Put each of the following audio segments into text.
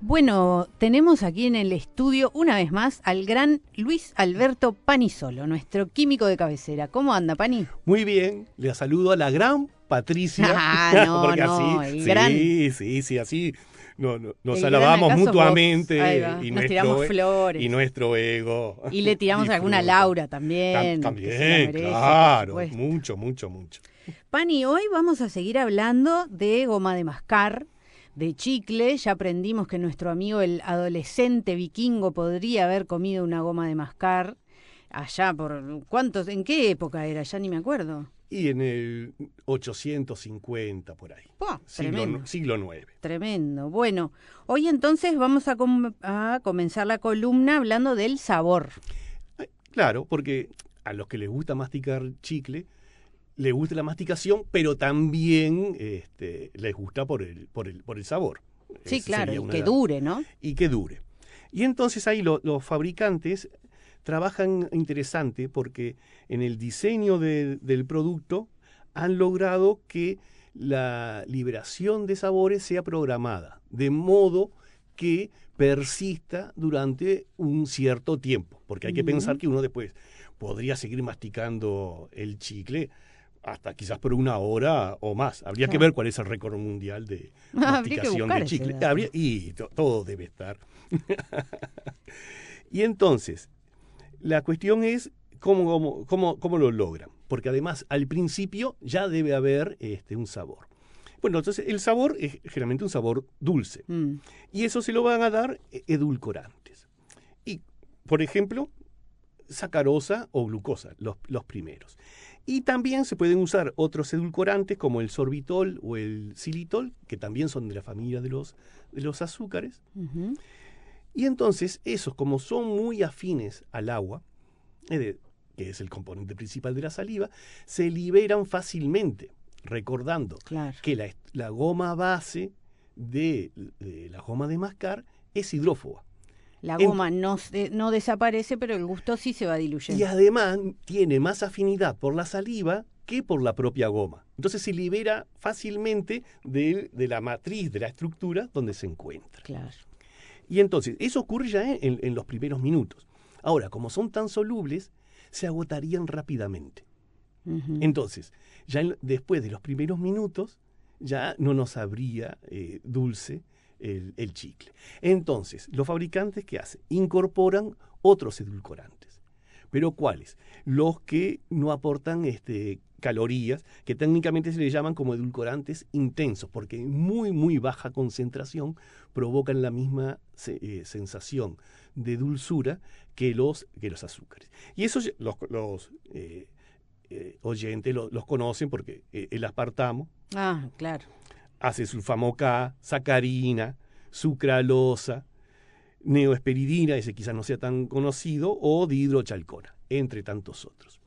Bueno, tenemos aquí en el estudio una vez más al gran Luis Alberto Panisolo, nuestro químico de cabecera. ¿Cómo anda, Pani? Muy bien, le saludo a la gran Patricia. Ah, no, porque no, así, el gran. sí, así nos El gran alabamos acaso mutuamente Ahí va, nos tiramos flores. y nuestro ego. Y le tiramos alguna disfruta. Laura también. que se la También, merece, claro, por supuesto. mucho. Pani, hoy vamos a seguir hablando de goma de mascar, de chicle. Ya aprendimos que nuestro amigo el adolescente vikingo podría haber comido una goma de mascar allá por... ¿En qué época era? Ya ni me acuerdo. Y en el 850, por ahí. Tremendo. Siglo IX. Tremendo. Bueno, hoy entonces vamos a comenzar la columna hablando del sabor. Claro, porque a los que les gusta masticar chicle, les gusta la masticación, pero también les gusta por el sabor. Sí, Esa claro, sería y una que de las- dure, ¿no? Y que dure. Y entonces ahí los fabricantes trabajan interesante porque en el diseño del producto han logrado que la liberación de sabores sea programada, de modo que persista durante un cierto tiempo. Porque hay que pensar que uno después podría seguir masticando el chicle hasta quizás por 1 hora o más. Habría que Claro. ver cuál es el récord mundial de Habría que masticación buscar de ese chicle. dato. Todo debe estar. Y entonces, la cuestión es cómo lo logran. Porque además, al principio ya debe haber un sabor. Bueno, entonces el sabor es generalmente un sabor dulce. Y eso se lo van a dar edulcorantes. Y, por ejemplo, sacarosa o glucosa, los primeros. Y también se pueden usar otros edulcorantes como el sorbitol o el xilitol, que también son de la familia de los azúcares. Ujú. Y entonces esos, como son muy afines al agua, que es el componente principal de la saliva, se liberan fácilmente, recordando Claro. que la goma base de la goma de mascar es hidrófoba. La goma no desaparece, pero el gusto sí se va Y diluyendo. además tiene más afinidad por la saliva que por la propia goma. Entonces se libera fácilmente de la matriz, de la estructura donde se encuentra. Claro. Y entonces, eso ocurre ya en los primeros minutos. Ahora, como son tan solubles, se agotarían rápidamente. Ujú. Entonces, ya después de los primeros minutos, ya no nos sabría dulce el chicle. Entonces, los fabricantes, ¿qué hacen? Incorporan otros edulcorantes. ¿Pero cuáles? Los que no aportan calorías, que técnicamente se les llaman como edulcorantes intensos, porque en muy baja concentración provocan la misma sensación de dulzura que los azúcares. Y eso los oyentes los conocen porque el aspartamo Ah, claro. hace sulfamo K, sacarina, sucralosa, neoesperidina, ese quizás no sea tan conocido, o dihidrochalcona, entre tantos otros.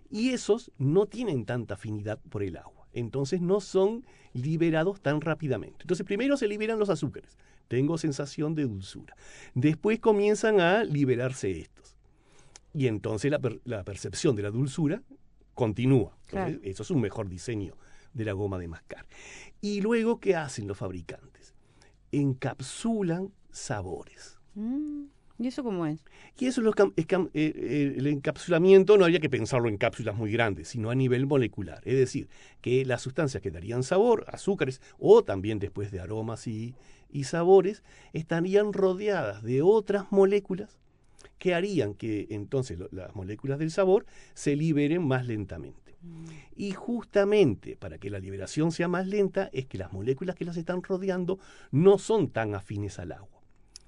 Y esos no tienen tanta afinidad por el agua, entonces no son liberados tan rápidamente. Entonces primero se liberan los azúcares, tengo sensación de dulzura. Después comienzan a liberarse estos. Y entonces la percepción de la dulzura continúa. Entonces, Claro. eso es un mejor diseño de la goma de mascar. Y luego, ¿qué hacen los fabricantes? Encapsulan sabores. ¿Y eso cómo es? Y eso el encapsulamiento no había que pensarlo en cápsulas muy grandes, sino a nivel molecular. Es decir, que las sustancias que darían sabor, azúcares, o también después de aromas y sabores, estarían rodeadas de otras moléculas que harían que entonces las moléculas del sabor se liberen más lentamente. Y justamente para que la liberación sea más lenta es que las moléculas que las están rodeando no son tan afines al agua.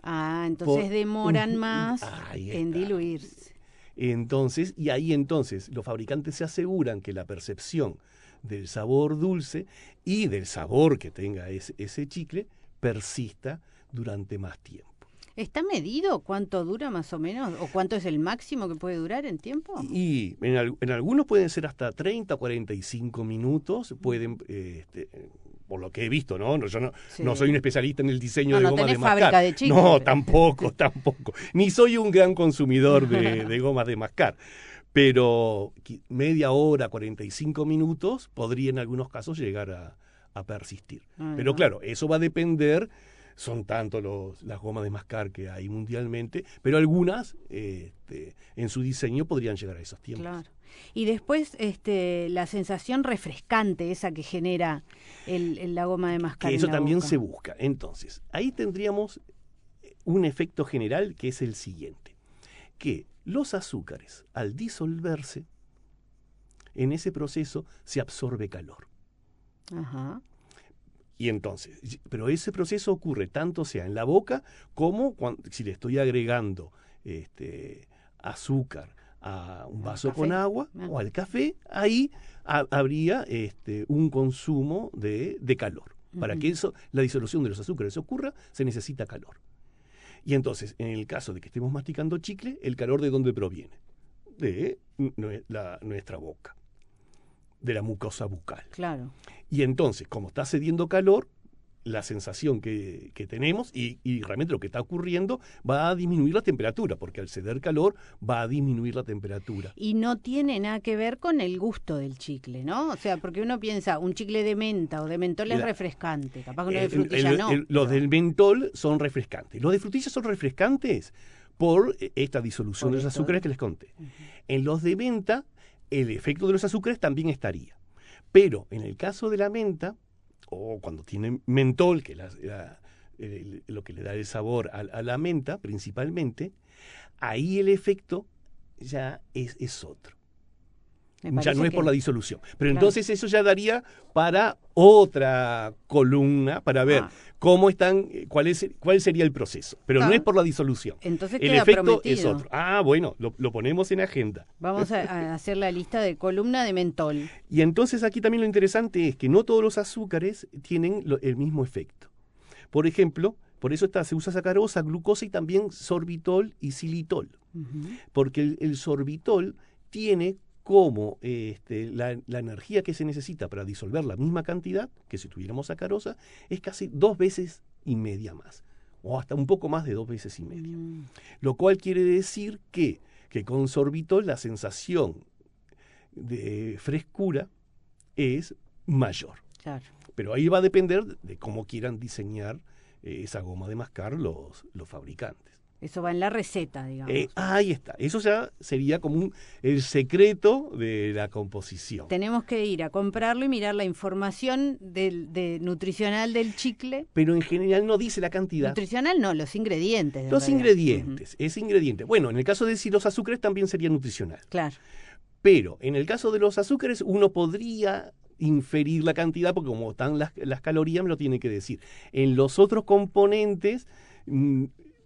Ah, entonces demoran Ujú, más ahí en está. diluirse. Entonces, y ahí entonces los fabricantes se aseguran que la percepción del sabor dulce y del sabor que tenga ese chicle persista durante más tiempo. ¿Está medido cuánto dura más o menos? ¿O cuánto es el máximo que puede durar en tiempo? Y en algunos pueden ser hasta 30 o 45 minutos, pueden, por lo que he visto, ¿no? Yo Sí. no soy un especialista en el diseño de No gomas de tenés mascar. fábrica de chicles. No, tampoco. Ni soy un gran consumidor de gomas de mascar. Pero media hora, 45 minutos, podría en algunos casos llegar a persistir. Ahí Pero va. claro, eso va a depender son tanto las gomas de mascar que hay mundialmente, pero algunas en su diseño podrían llegar a esos tiempos. Claro. Y después la sensación refrescante esa que genera la goma de mascar. Que eso en la también boca. se busca. Entonces, ahí tendríamos un efecto general que es el siguiente, que los azúcares, al disolverse, en ese proceso se absorbe calor. Ajá. Y entonces, pero ese proceso ocurre tanto sea en la boca como si le estoy agregando azúcar a un vaso con agua o al café, ahí habría un consumo de calor. Para que la disolución de los azúcares ocurra, se necesita calor. Y entonces, en el caso de que estemos masticando chicle, ¿el calor de dónde proviene? De nuestra boca, de la mucosa bucal. Claro. Y entonces, como está cediendo calor, la sensación que tenemos y realmente lo que está ocurriendo va a disminuir la temperatura, porque al ceder calor va a disminuir la temperatura. Y no tiene nada que ver con el gusto del chicle, ¿no? O sea, porque uno piensa, un chicle de menta o de mentol es refrescante, capaz que uno de frutilla no. Los del mentol son refrescantes. Los de frutilla son refrescantes por esta disolución de los azúcares que les conté. En los de menta, el efecto de los azúcares también estaría. Pero en el caso de la menta, o cuando tiene mentol, que es lo que le da el sabor a la menta principalmente, ahí el efecto ya es otro. Ya no es por la disolución. Pero claro, entonces eso ya daría para otra columna para ver cómo están, cuál sería el proceso. Pero no es por la disolución. Entonces el queda efecto prometido. Es otro. Bueno, lo ponemos en agenda. Vamos a hacer la lista de columna de mentol. Y entonces aquí también lo interesante es que no todos los azúcares tienen el mismo efecto. Por ejemplo, por eso se usa sacarosa, glucosa y también sorbitol y xilitol. Porque el sorbitol tiene como la energía que se necesita para disolver la misma cantidad que si tuviéramos sacarosa es casi 2 veces y media más, o hasta un poco más de 2 veces y media. Lo cual quiere decir que con sorbitol la sensación de frescura es mayor. Claro. Pero ahí va a depender de cómo quieran diseñar esa goma de mascar los fabricantes. Eso va en la receta, digamos. Ahí está. Eso ya sería como el secreto de la composición. Tenemos que ir a comprarlo y mirar la información nutricional del chicle. Pero en general no dice la cantidad. Nutricional no, los ingredientes. Los ingredientes, es ingrediente. Bueno, en el caso de los azúcares también sería nutricional. Claro. Pero en el caso de los azúcares uno podría inferir la cantidad porque como están las calorías me lo tiene que decir. En los otros componentes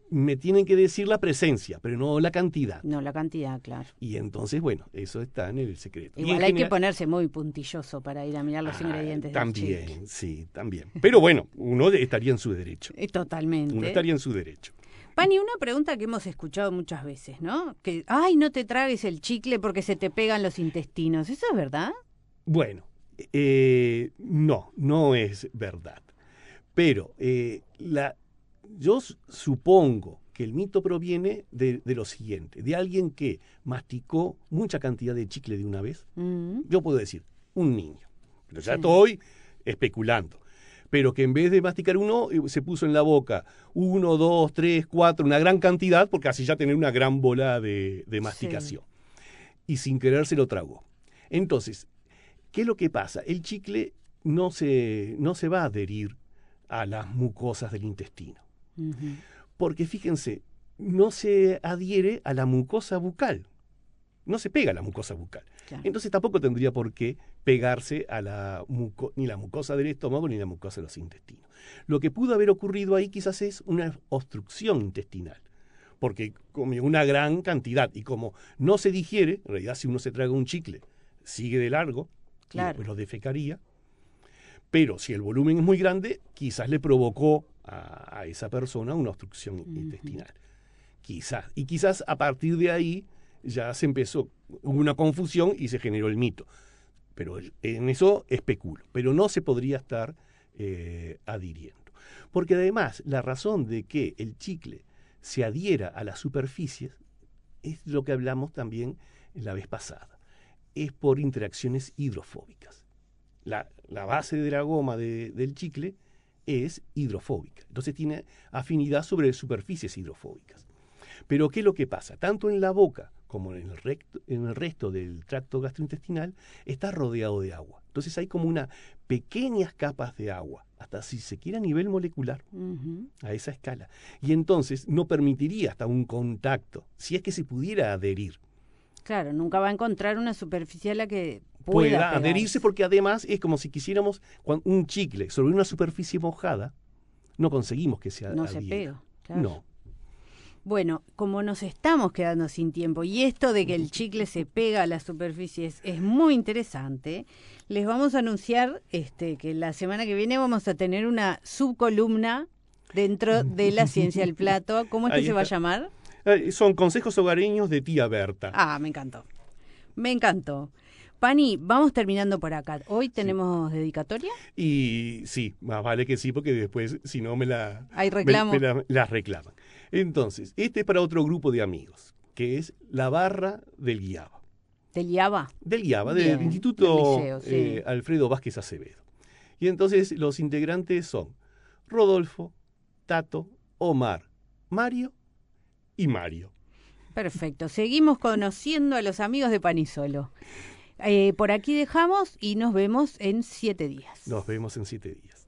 me tienen que decir la presencia, pero no la cantidad. No, la cantidad, claro. Y entonces, bueno, eso está en el secreto. Igual hay que ponerse muy puntilloso para ir a mirar los ingredientes también, del chicle. Sí, también. Pero bueno, uno estaría en su derecho. Totalmente. Uno estaría en su derecho. Pani, una pregunta que hemos escuchado muchas veces, ¿no? Que, no te tragues el chicle porque se te pegan los intestinos. ¿Eso es verdad? Bueno, no es verdad. Pero yo supongo que el mito proviene de lo siguiente, de alguien que masticó mucha cantidad de chicle de una vez. Yo puedo decir, un niño, pero ya estoy especulando. Pero que en vez de masticar uno, se puso en la boca 1, 2, 3, 4, una gran cantidad, porque así ya tener una gran bola de masticación. Y sin querer se lo tragó. Entonces, ¿qué es lo que pasa? El chicle no se va a adherir a las mucosas del intestino. Porque fíjense, no se adhiere a la mucosa bucal. No se pega a la mucosa bucal. Claro. Entonces tampoco tendría por qué pegarse a ni la mucosa del estómago ni la mucosa de los intestinos. Lo que pudo haber ocurrido ahí quizás es una obstrucción intestinal. Porque comió una gran cantidad y como no se digiere, en realidad si uno se traga un chicle, sigue de largo, claro, y después lo defecaría. Pero si el volumen es muy grande, quizás le provocó a esa persona una obstrucción intestinal. Quizás. Y quizás a partir de ahí ya hubo una confusión y se generó el mito. Pero en eso especulo. Pero no se podría estar adhiriendo. Porque además, la razón de que el chicle se adhiera a las superficies es lo que hablamos también la vez pasada. Es por interacciones hidrofóbicas. La base de la goma del chicle es hidrofóbica. Entonces tiene afinidad sobre superficies hidrofóbicas. Pero ¿qué es lo que pasa? Tanto en la boca como en el resto del tracto gastrointestinal está rodeado de agua. Entonces hay como unas pequeñas capas de agua, hasta si se quiere a nivel molecular, a esa escala. Y entonces no permitiría hasta un contacto, si es que se pudiera adherir. Claro, nunca va a encontrar una superficie a la que pueda adherirse, porque además es como si quisiéramos un chicle sobre una superficie mojada, no conseguimos que se adhiera. No se pega, claro. No. Bueno, como nos estamos quedando sin tiempo y esto de que el chicle se pega a las superficies es muy interesante, les vamos a anunciar que la semana que viene vamos a tener una subcolumna dentro de la ciencia del plato. ¿Cómo es que se va a llamar? Son consejos hogareños de tía Berta. Ah, me encantó. Me encantó. Pani, vamos terminando por acá. ¿Hoy tenemos dedicatoria? Y sí, más vale que sí, porque después, si no, ¿Hay reclamo? las reclaman. Entonces, este es para otro grupo de amigos, que es la barra del Guiaba. ¿Del Guiaba? Del Guiaba, Bien, del Instituto del liceo, sí. Alfredo Vázquez Acevedo. Y entonces los integrantes son Rodolfo, Tato, Omar, Mario y Mario. Perfecto. Seguimos conociendo a los amigos de Panisolo. Por aquí dejamos y nos vemos en 7 días. Nos vemos en 7 días.